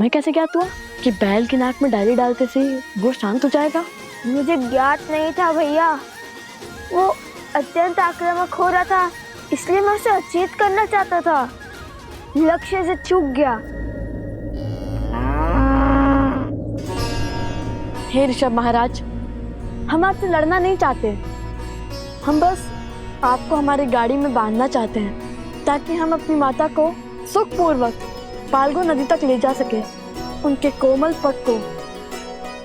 तुम्हें कैसे ज्ञात हुआ कि बैल की नाक में डाली डालते से वो शांत हो जाएगा? मुझे ज्ञात नहीं था भैया, वो अत्यंत आक्रामक हो रहा था, इसलिए मैं उसे अचेत करना चाहता था, लक्ष्य से चूक गया। हे ऋषभ महाराज, हम आपसे लड़ना नहीं चाहते, हम बस आपको हमारी गाड़ी में बांधना चाहते हैं ताकि हम अपनी माता को सुखपूर्वक फाल्गु नदी तक ले जा सके, उनके कोमल पग को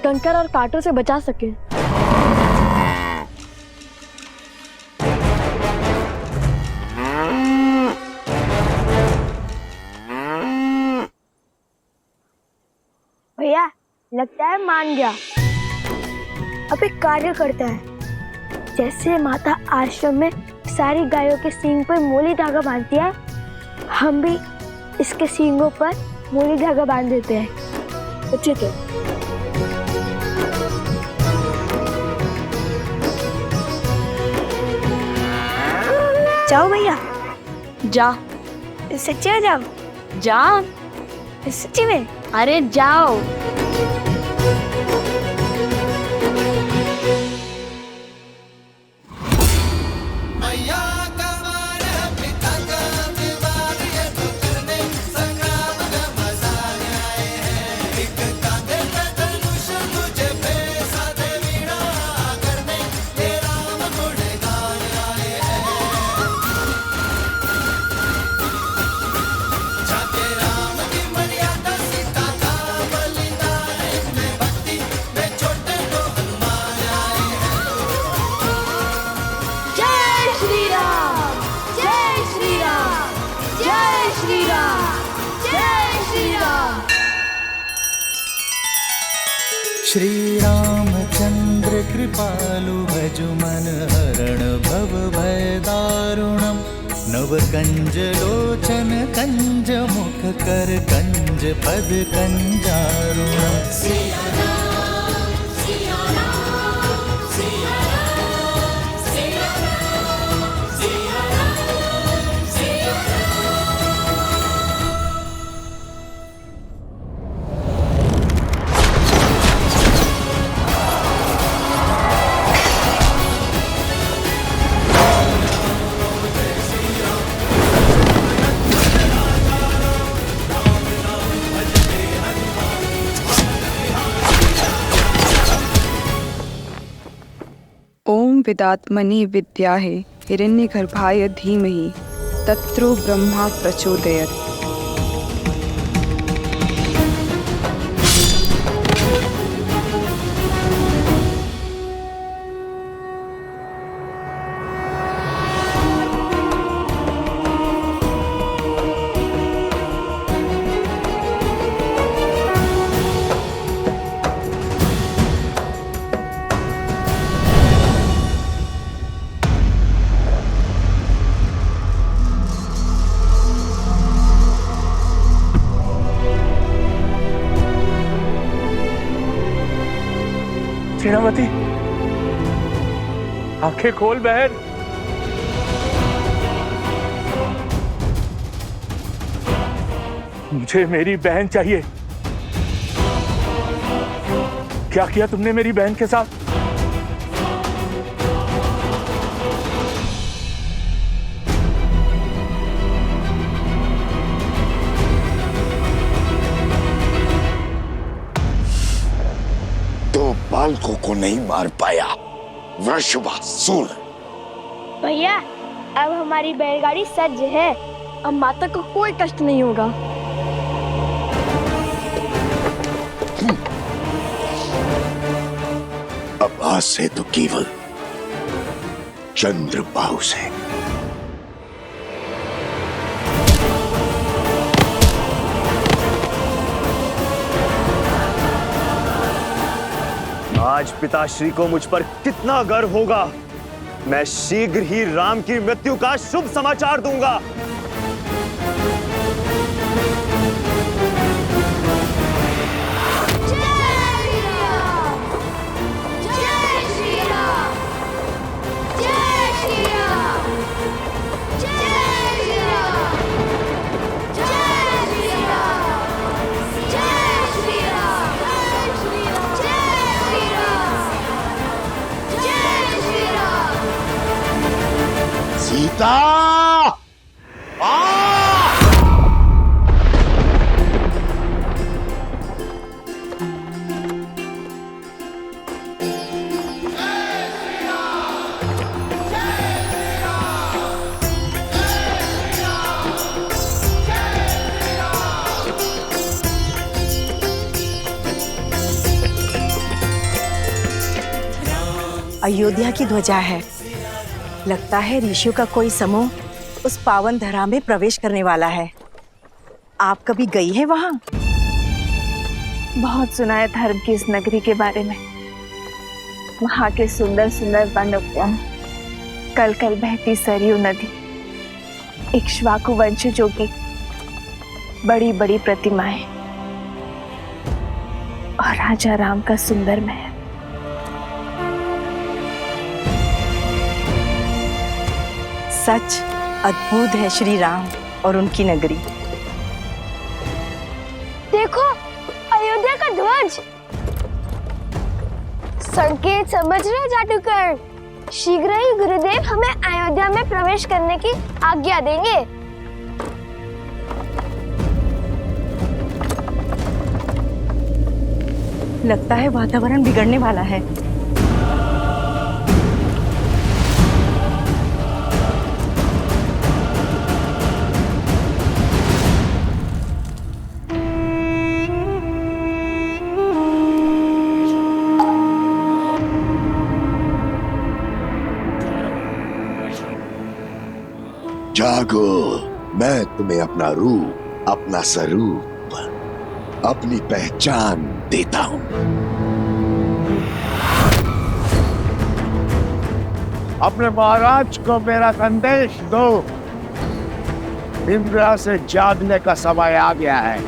कंकर और कांटों से बचा सके। भैया लगता है मान गया। अब एक कार्य करता है, जैसे माता आश्रम में सारी गायों के सींग पर मोली धागा बांधती है, हम भी इसके सींगों पर मोली धागा बांध देते हैं। तो ठीक है। जाओ भैया। जा। सच्ची में जाओ? जा। सच्ची में? अरे जाओ। श्री रामचंद्र कृपालु भजु मन हरण भव भय दारुणम नव कंज लोचन कंज मुख कर कंज पद कंजारुणम। ओम विदात्मनि विद्याहे हिरण्यगर्भाय धीमहि तत्रो ब्रह्मा प्रचोदयात्। सेनापति, आंखें खोल बहन। मुझे मेरी बहन चाहिए। क्या किया तुमने मेरी बहन के साथ? बालकों को नहीं मार पाया वृषभासुर। भैया अब हमारी बैलगाड़ी सज्ज है, अब माता को कोई कष्ट नहीं होगा। अब आज से तो केवल चंद्रबाहु से। आज पिताश्री को मुझ पर कितना गर्व होगा। मैं शीघ्र ही राम की मृत्यु का शुभ समाचार दूंगा। जय सीता आ! अयोध्या की ध्वजा है। लगता है ऋषियों का कोई समूह उस पावन धरा में प्रवेश करने वाला है। आप कभी गई है वहां? बहुत सुना है धर्म की इस नगरी के बारे में। वहां के सुंदर सुंदर वन उद्यान, कल कल बहती सरयू नदी, इक्ष्वाकु वंशजों की बड़ी बड़ी प्रतिमाएं और राजा राम का सुंदर महल। सच अद्भुत है श्री राम और उनकी नगरी। देखो, अयोध्या का ध्वज। संकेत समझ रहे जादूगर? शीघ्र ही गुरुदेव हमें अयोध्या में प्रवेश करने की आज्ञा देंगे। लगता है वातावरण बिगड़ने वाला है। जागो, मैं तुम्हें अपना रूप, अपना स्वरूप, अपनी पहचान देता हूं। अपने महाराज को मेरा संदेश दो। इंद्र से जागने का समय आ गया है।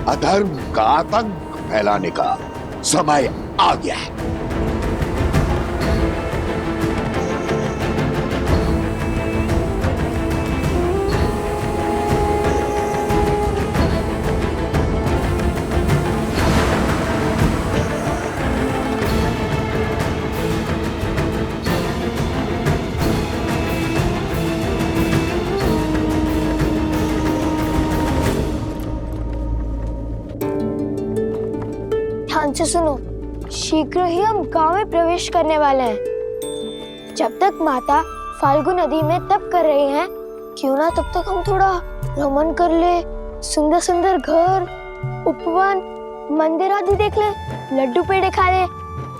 अधर्म का आतंक फैलाने का समय आ गया है। ध्यान से सुनो, शीघ्र ही हम गांव में प्रवेश करने वाले हैं। जब तक माता फाल्गु नदी में तप कर रही हैं, क्यों ना तब तक हम थोड़ा भ्रमण कर ले, सुंदर सुंदर घर, उपवन, मंदिर आदि देख ले, लड्डू पेड़े खा ले।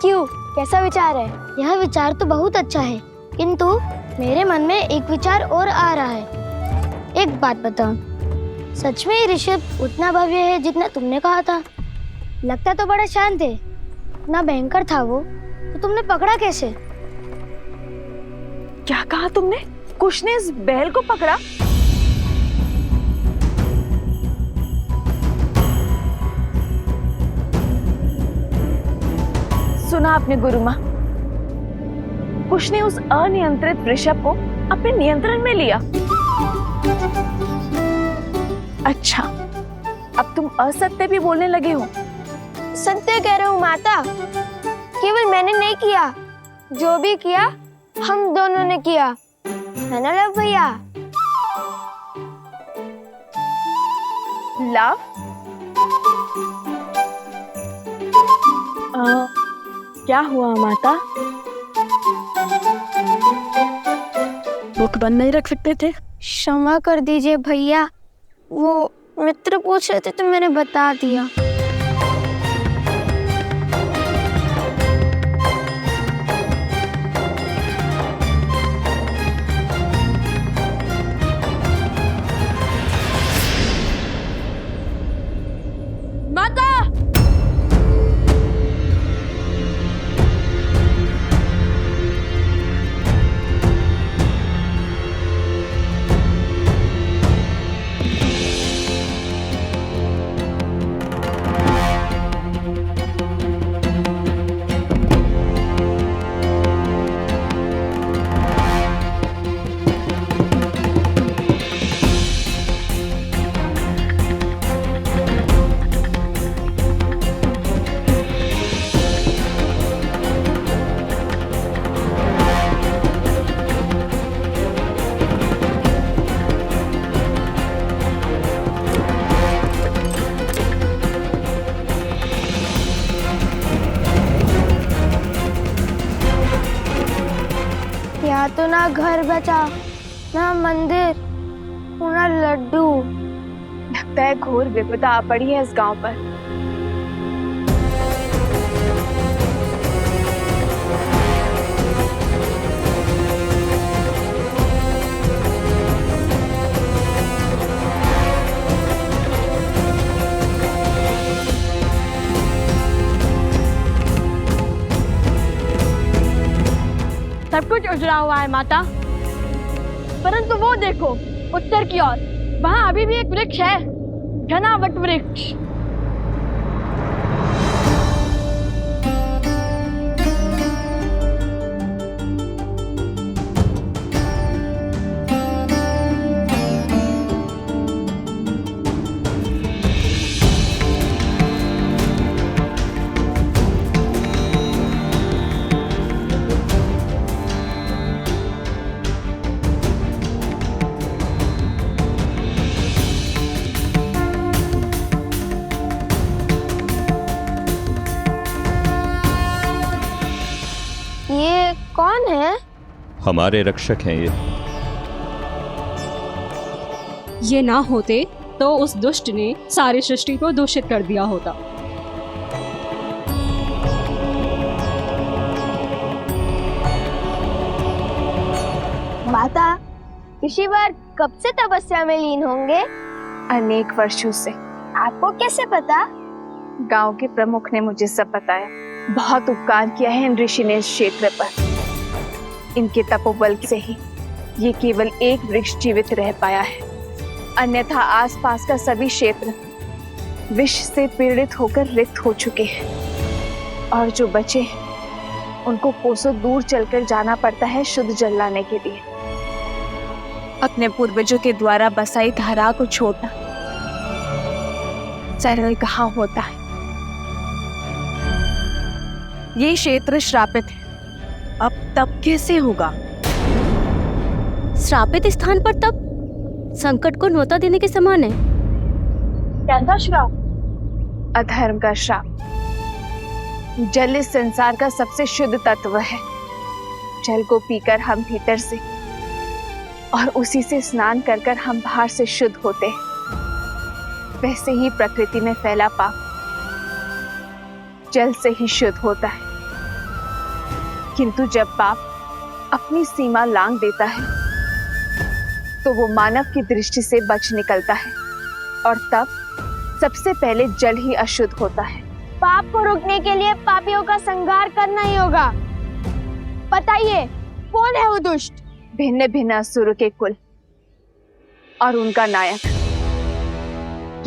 क्यों, कैसा विचार है? यह विचार तो बहुत अच्छा है, किंतु मेरे मन में एक विचार और आ रहा है। एक बात बताओ, सच में ये ऋषभ उतना भव्य है जितना तुमने कहा था? लगता तो बड़ा शांत है, इतना भयंकर था वो, तो तुमने पकड़ा कैसे? क्या कहा तुमने? कुश ने इस बैल को पकड़ा? सुना आपने गुरु माँ, कुश ने उस अनियंत्रित वृषभ को अपने नियंत्रण में लिया। अच्छा, अब तुम असत्य भी बोलने लगे हो। सत्य कह रहा हूँ माता, केवल मैंने नहीं किया, जो भी किया हम दोनों ने किया, है ना लव भैया? लव? क्या हुआ माता? मुख बंद नहीं रख सकते थे? क्षमा कर दीजिए भैया, वो मित्र पूछ रहे थे तो मैंने बता दिया। माता! यहाँ तो ना घर बचा, ना मंदिर, ना लड्डू। लगता है घोर विपदा आ पड़ी है इस गांव पर। सब कुछ उजड़ा हुआ है माता, परंतु वो देखो उत्तर की ओर, वहाँ अभी भी एक वृक्ष है, घना वट वृक्ष। ये कौन है? हमारे रक्षक हैं ये ना होते तो उस दुष्ट ने सारी सृष्टि को दूषित कर दिया होता। माता, ऋषिवर कब से तपस्या में लीन होंगे? अनेक वर्षों से। आपको कैसे पता? गांव के प्रमुख ने मुझे सब बताया। बहुत उपकार किया है इन ऋषि ने इस क्षेत्र पर। इनके तपोबल से ही ये केवल एक वृक्ष जीवित रह पाया है, अन्यथा आसपास का सभी क्षेत्र विष से पीड़ित होकर रिक्त हो चुके हैं और जो बचे हैं उनको कोसों दूर चलकर जाना पड़ता है शुद्ध जल लाने के लिए। अपने पूर्वजों के द्वारा बसाई धारा को छोड़ना सरल कहाँ होता है। ये क्षेत्र श्रापित है, अब तप कैसे होगा? श्रापित स्थान पर तब संकट को न्योता देने के समान है। क्या था श्राप? अधर्म का श्राप। जल इस संसार का सबसे शुद्ध तत्व है। जल को पीकर हम भीतर से और उसी से स्नान कर कर हम बाहर से शुद्ध होते हैं। वैसे ही प्रकृति में फैला पाप जल से ही शुद्ध होता है, किंतु जब पाप अपनी सीमा लांघ देता है तो वो मानव की दृष्टि से बच निकलता है और तब सबसे पहले जल ही अशुद्ध होता है। पाप को रोकने के लिए पापियों का संहार करना ही होगा। बताइए, कौन है वो दुष्ट? भिन्न भिन्न असुर के कुल और उनका नायक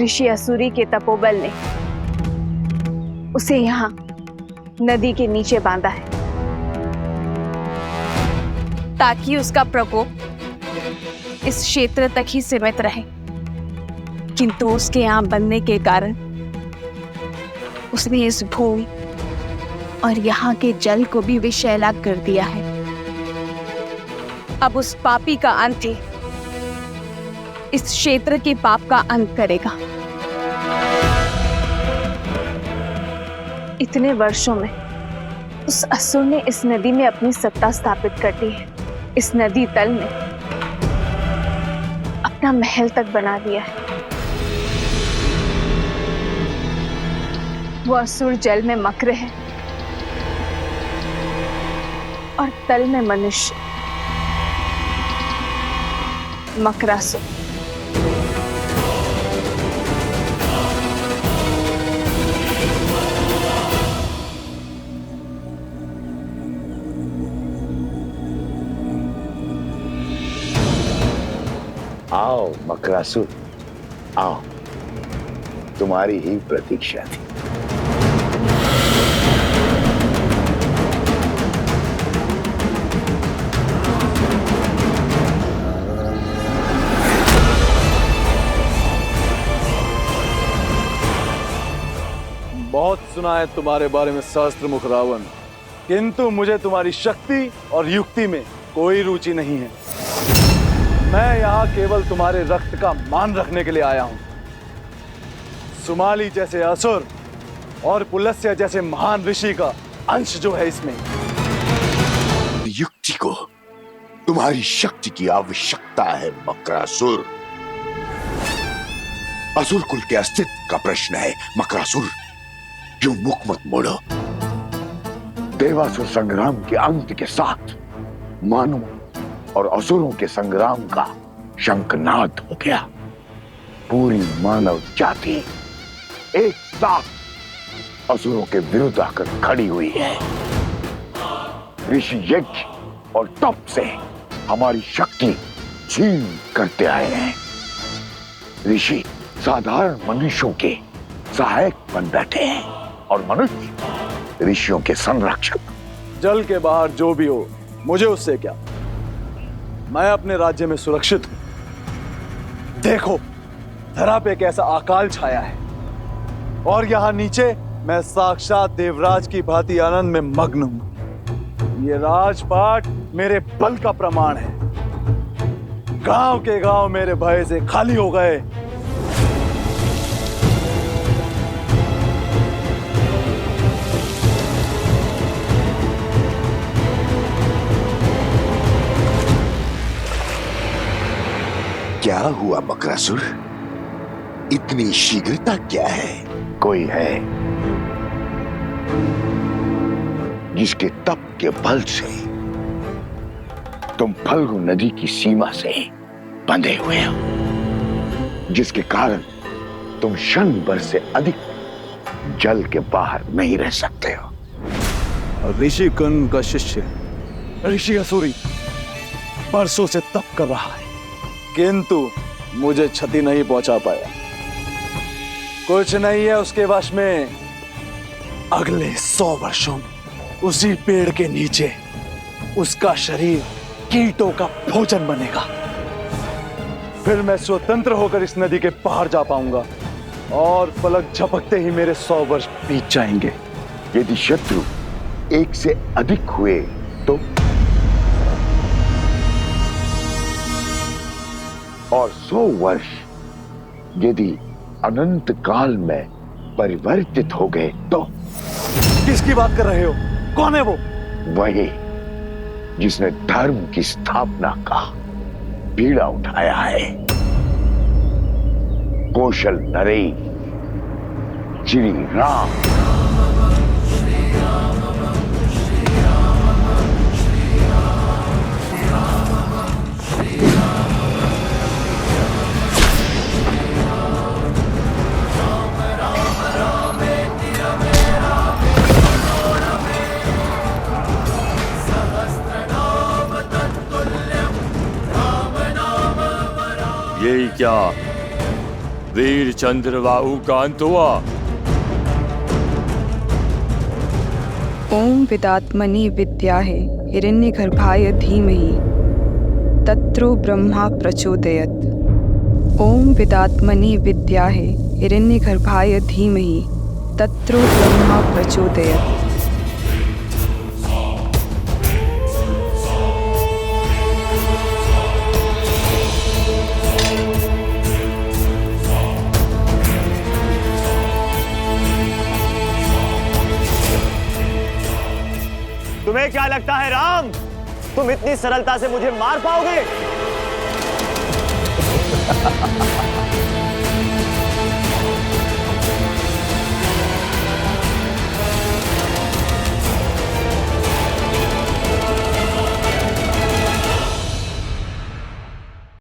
ऋषि असुरी के तपोबल ने उसे यहाँ नदी के नीचे बांधा है ताकि उसका प्रकोप इस क्षेत्र तक ही सीमित रहे, किंतु उसके यहाँ बनने के कारण उसने इस भूमि और यहाँ के जल को भी विषैला कर दिया है। अब उस पापी का अंत ही इस क्षेत्र के पाप का अंत करेगा। इतने वर्षों में उस असुर ने इस नदी में अपनी सत्ता स्थापित कर दी है। इस नदी तल में अपना महल तक बना दिया है। वो असुर जल में मक्र है और तल में मनुष्य मकरासुर। आओ मकरासुर, आओ, तुम्हारी ही प्रतीक्षा थी। बहुत सुना है तुम्हारे बारे में सहस्त्र मुख रावण, किंतु मुझे तुम्हारी शक्ति और युक्ति में कोई रुचि नहीं है। मैं यहाँ केवल तुम्हारे रक्त का मान रखने के लिए आया हूँ। सुमाली जैसे असुर और पुलस्त्य जैसे महान ऋषि का अंश जो है इसमें। युक्ति को तुम्हारी शक्ति की आवश्यकता है मकरासुर। असुर कुल के अस्तित्व का प्रश्न है मकरासुर। क्यों मुख मत मोड़ो? देवासुर संग्राम के अंत के साथ मानवों और असुरों के संग्राम का शंखनाद हो गया। पूरी मानव जाति एक साथ असुरों के विरुद्ध आकर खड़ी हुई है। ऋषि यज्ञ और तप से हमारी शक्ति छीन करते आए हैं। ऋषि साधारण मनुष्यों के सहायक बन बैठे हैं और मनुष्य ऋषियों के संरक्षक। जल के बाहर जो भी हो, मुझे उससे क्या? मैं अपने राज्य में सुरक्षित हूं। देखो, धरा पे कैसा अकाल छाया है और यहां नीचे मैं साक्षात देवराज की भांति आनंद में मग्न हूं। ये राजपाट मेरे बल का प्रमाण है। गांव के गांव मेरे भय से खाली हो गए। क्या हुआ मकरासुर? इतनी शीघ्रता क्या है? कोई है जिसके तप के बल से तुम फल्गु नदी की सीमा से बंधे हुए हो, जिसके कारण तुम क्षण भर से अधिक जल के बाहर नहीं रह सकते हो। ऋषि कर्ण का शिष्य ऋषि असुरी बरसों से तप कर रहा है, किंतु मुझे क्षति नहीं पहुंचा पाया। कुछ नहीं है उसके वश में। अगले 100 वर्षों में उसी पेड़ के नीचे उसका शरीर कीटों का भोजन बनेगा। फिर मैं स्वतंत्र होकर इस नदी के पार जा पाऊंगा और पलक झपकते ही मेरे 100 वर्ष बीत जाएंगे। यदि शत्रु एक से अधिक हुए तो, और 100 वर्ष यदि अनंत काल में परिवर्तित हो गए तो? किसकी बात कर रहे हो? कौन है वो? वही जिसने धर्म की स्थापना का बीड़ा उठाया है। कौशल नरेश श्री राम। यही क्या वीर चंद्रबाहु का अंत हुआ? ओम विदात्मनि विद्याहे हिरण्यगर्भाय धीमहि तत्रो ब्रह्मा प्रचोदयत्। ओम विदात्मनि विद्याहे हिरण्यगर्भाय धीमहि तत्रो ब्रह्मा प्रचोदयत्। तुम्हें क्या लगता है राम, तुम इतनी सरलता से मुझे मार पाओगे?